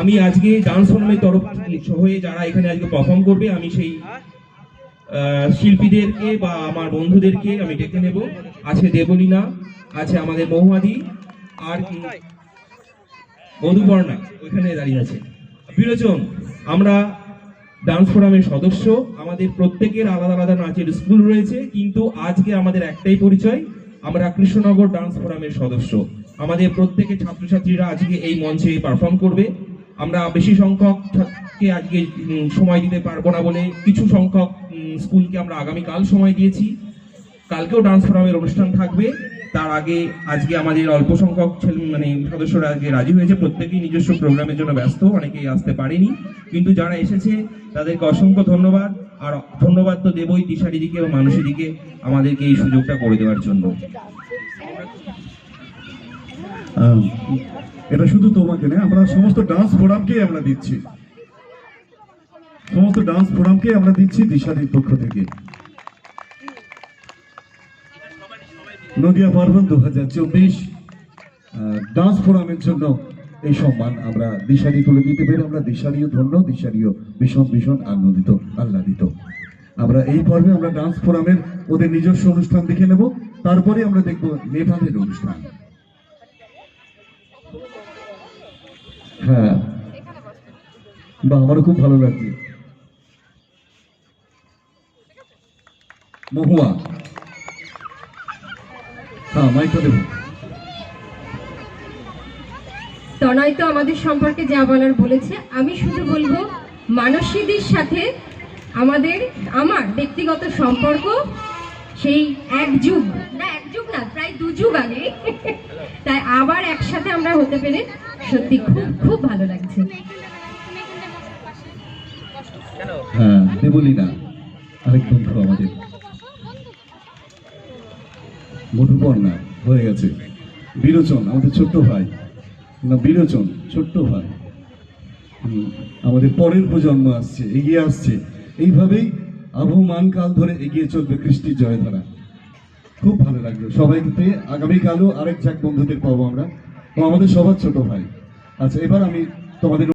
আমি আজকে ডান্স ফোরামের তরফ হয়ে যারা এখানে আজকে পারফর্ম করবে, আমি সেই শিল্পীদেরকে বা আমার বন্ধুদেরকে আমি ডেকে নেব। আছে দেবলীনা, আছে আমাদের মহুয়াদি, আর কি মধুপর্ণা ওইখানে দাঁড়িয়ে আছে, বিরোচন। আমরা ডান্স ফোরামের সদস্য, আমাদের প্রত্যেকের আলাদা আলাদা নাচের স্কুল রয়েছে, কিন্তু আজকে আমাদের একটাই পরিচয়, আমরা কৃষ্ণনগর ডান্স ফোরামের সদস্য। আমাদের প্রত্যেকের ছাত্রছাত্রীরা আজকে এই মঞ্চে পারফর্ম করবে। আমরা বেশি সংখ্যককে আজকে সময় দিতে পারবো না বলে কিছু সংখ্যক স্কুলকে আমরা আগামীকাল সময় দিয়েছি। কালকেও ডান্স ফোরামের অনুষ্ঠান থাকবে। তার আগে আজকে আমাদের অল্প সংখ্যক সদস্যরা আজকে রাজি হয়েছে, প্রত্যেকেই নিজস্ব প্রোগ্রামের জন্য ব্যস্ত, অনেকেই আসতে পারেনি, কিন্তু যারা এসেছে তাদেরকে অসংখ্য ধন্যবাদ। আর ধন্যবাদ তো দেবই দিশারিদিকে এবং মানুষেরদিকে আমাদেরকে এই সুযোগটা করে দেওয়ার জন্য। এটা শুধু তোমাকে না, আমরা সমস্ত ডান্স ফোরামকে আমরা দিচ্ছি, সমস্ত ডান্স ফোরামকে আমরা দিচ্ছি দিশারির পক্ষ থেকে। নদিয়া পার্বণ 2024 ডান্স ফোরামের জন্য এই সম্মান আমরা দিশারি তুলে দিতে পেরে আমরা দিশারিও ধন্য, দিশারিও ভীষণ ভীষণ আনন্দিত, আহ্লাদিত। আমরা এই পর্বে আমরা ডান্স ফোরামের ওদের নিজস্ব অনুষ্ঠান দেখে নেব, তারপরে আমরা দেখব নেপালের অনুষ্ঠান। হ্যাঁ, বা আমারও খুব ভালো লাগছে। মহুয়া, হ্যাঁ মাইকটা দেবো। তনয় তো আমাদের সম্পর্কে যা বলার বলেছে, আমি শুধু বলবো মানসীদের সাথে আমার ব্যক্তিগত সম্পর্ক সেই এক যুগ না প্রায় 2 যুগ আগে, তাই আবার একসাথে আমরা হতে পেরে সত্যি খুব খুব ভালো লাগছে। হ্যাঁ দেবলীনা আরেক বন্ধু আমাদের, মধুপর্ণা হয়ে গেছে, বিরোচন আমাদের ছোট্ট ভাই, না বিরোচন ছোট্ট ভাই, আমাদের পরের প্রজন্ম আসছে, এগিয়ে আসছে, এইভাবেই আবহমান কাল ধরে এগিয়ে চলবে কৃষ্টির জয়ধারা। খুব ভালো লাগলো সবাইকে পেয়ে। আগামীকালও আরেক ঝাঁক বন্ধুদের পাবো আমরা, ও আমাদের সবার ছোট ভাই। আচ্ছা, এবার আমি তোমাদের